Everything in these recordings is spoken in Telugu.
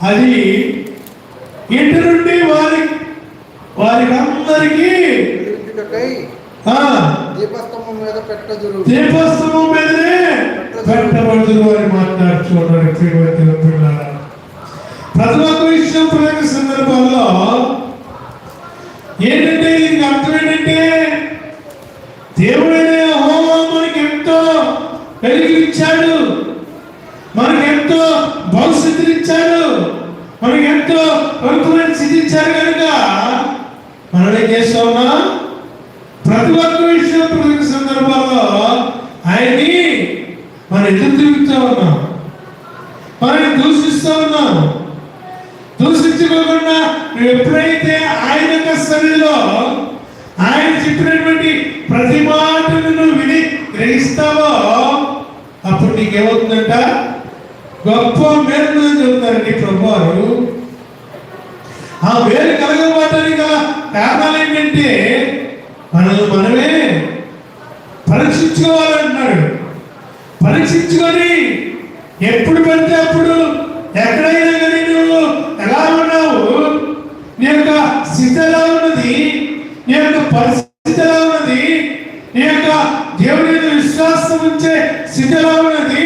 అది ఇంటి నుండి వారికి అందరికీ దీపస్తంభం మీద పెట్టదురు, దీపస్తంభం మీదనే పెట్టబడుదురు అని మాట్లాడుతున్నారు. ప్రతి ఒక్క విషయం ప్రతి సందర్భంలో ఏంటంటే ఇది అర్థం ఏంటంటే దేవుడైన యెహోవా మనకి ఎంతో వెలుగునిచ్చాడు, మనకెంతో భవిష్యత్తుని ఇచ్చాడు, మనకి ఎంతో పవిత్రమైన స్థితి ఇచ్చారు. కనుక మనం ఏం చేస్తా ఉన్నా ప్రతి ఒక్క విషయం ప్రతి సందర్భాల్లో ఆయన్ని మనం ఎదురు తిరుగుతూ ఉన్నాం, మనని దూషిస్తూ ఉన్నాం. దూషించుకోకుండా నువ్వు ఎప్పుడైతే ఆయన యొక్క సన్నిధిలో ఆయన చెప్పినటువంటి ప్రతి మాటను నువ్వు విని గ్రహిస్తావో అప్పుడు నీకేమవుతుందంట, గొప్ప మేలు చెబుతారండి ప్రభువారు. ఆ మేలు కలగబోటానికి గల కారణాలు ఏంటంటే మనమే పరీక్షించుకోవాలంటున్నాడు. పరీక్షించుకొని ఎప్పుడు పడితే అప్పుడు ఎక్కడైనా కానీ నువ్వు ఎలా ఉన్నావు, నీ యొక్క స్థితి ఎలా ఉన్నది, నీ యొక్క పరిస్థితి ఎలా ఉన్నది, నీ యొక్క దేవుని మీద విశ్వాసం ఉంచే స్థితి ఎలా ఉన్నది,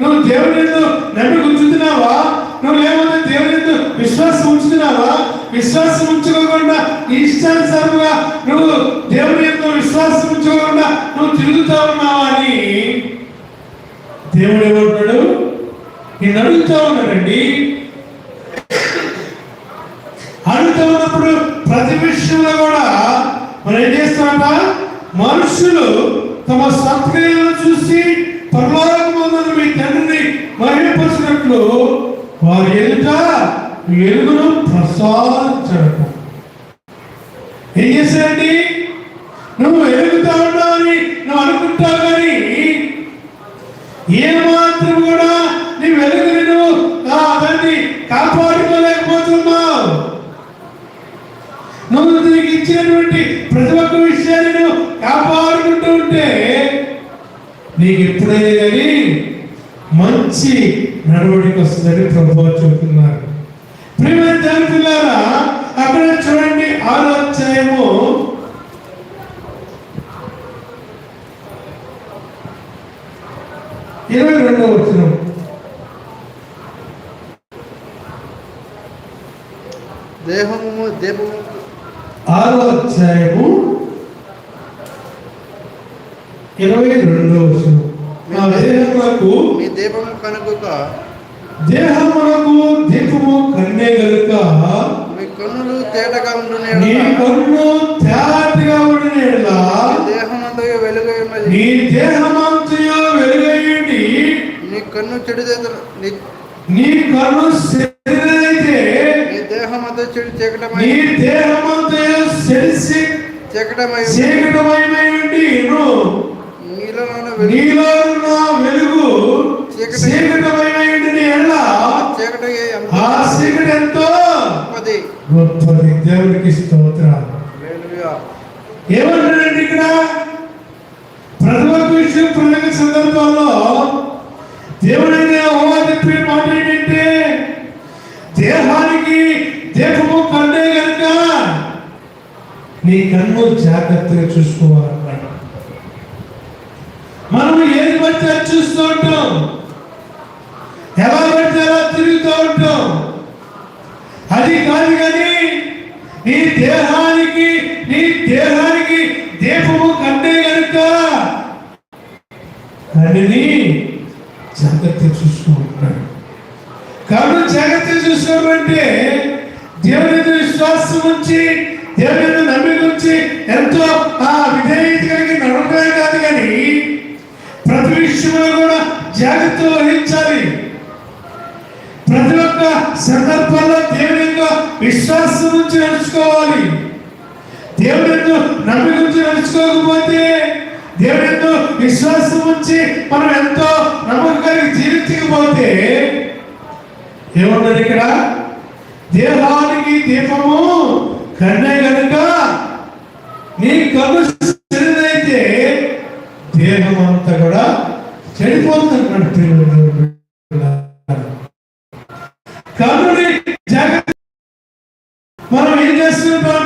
నువ్వు దేవుని మీద నమ్మి ఉంచుతున్నావా, నువ్వు లేకపోతే దేవుని మీద విశ్వాసం ఉంచుతున్నావా, విశ్వాసం ఉంచుకోకుండా ఇష్టానుసారంగా నువ్వు దేవుని మీద విశ్వాసం ఉంచుకోకుండా నువ్వు తిరుగుతా ఉన్నావా అని దేవుడు ఏమంటున్నాడు, నేను అడుగుతా ఉన్నాడండి. అడుగుతా ఉన్నప్పుడు ప్రతి విషయంలో కూడా మనం ఏం చేస్తామంట, మనుషులు తమ సత్క్రియలను చూసి పరలోకమందున్న మీ తండ్రిని మహిమపరిచినట్లు వారి ఎదుట వెలుగును ప్రసాదించడట. ఏం చేశారండి, నువ్వు వెలుగుతా ఉన్నావని నువ్వు అనుకుంటావు, కానీ ఏమాత్రం కూడా నీ వెలుగుని నువ్వు దాన్ని కాపాడుకోలేకపోతున్నావు. నువ్వు నీకు ఇచ్చినటువంటి ప్రతి ఒక్క విషయాన్ని నువ్వు కాపాడుకుంటూ ఉంటే నీకు ఎప్పుడైనా కానీ మంచి నడవడికి వస్తుందని ప్రభువు చెబుతున్నారు. ప్రియమైన దేవుని పిల్లారా, అక్కడ చూడండి 6వ అధ్యాయము 22వ వచనం. దేహము దీపము 6వ అధ్యాయము 22వ వచనం. దేహమునకు మీ దీపము కనుక దేహమునకు దీపము కన్నే గనుక మీ కన్నులు తేటగా ఉండునే నీ కన్ను తేటగా ఉండునేలా దేహమంతయు వెలుగై ఉన్నది, నీ దేహమంతయు వెలుగైండి. నీ కన్ను చెడుదైతే నీ కన్ను చెడుదైతే నీ దేహమంతా చెడు చీకటమై నీ దేహమంతయు చెడిసి చీకటమై ఉండి నీలో ఉన్న వెలుగు చీకటమైనది ఎలా ఆ చీకటి ఎంతో గొప్పది. దేవునికి స్తోత్రాలు. ఏమంటారండి ఇక్కడ ప్రతి ఒక్క విషయం ప్రతి సందర్భాల్లో దేవుడైన యెహోవా చెప్పే మాట ఏంటంటే దేహానికి దీపము కన్నే కనుక నీ కన్ను జాగ్రత్తగా చూసుకోవాలన్నాడు. మనం ఏది పడితే అది చూస్తూ ఉంటాం, ఎలా పడితే అలా తిరుగుతూ ఉంటాం. అది కాదు, కానీ నీ దేహానికి దీపము కన్నే కనుక కన్నుని జాగ్రత్త చూసుకుంటున్నాడు. కన్ను జాగ్రత్త చూసుకోవాలంటే దేవుని మీద విశ్వాసం ఉంచి దేవుని మీద నమ్మిక ఉంచి ఎంతో విధేయత కలిగి నడవడమే కాదు, కానీ ప్రతి విషయంలో కూడా జాగ్రత్త వహించాలి. ప్రతి ఒక్క సందర్భంలో దేవుని యొక్క విశ్వాసం నుంచి నడుచుకోవాలి. దేవుని యొక్క నమ్మిక నుంచి నడుచుకోకపోతే, దేవుని యొక్క విశ్వాసం ఉంచి మనం ఎంతో నమ్మకం కలిగి జీవించకపోతే ఏమన్నది ఇక్కడ, దేహానికి దీపము కన్నే కనుక నీ కన్ను చెడుదైతే దేహం అంతా కూడా చెడిపోతుంది. కన్నుని కాబట్టి జాగ్రత్త. మనం ఏం చేస్తుంటాం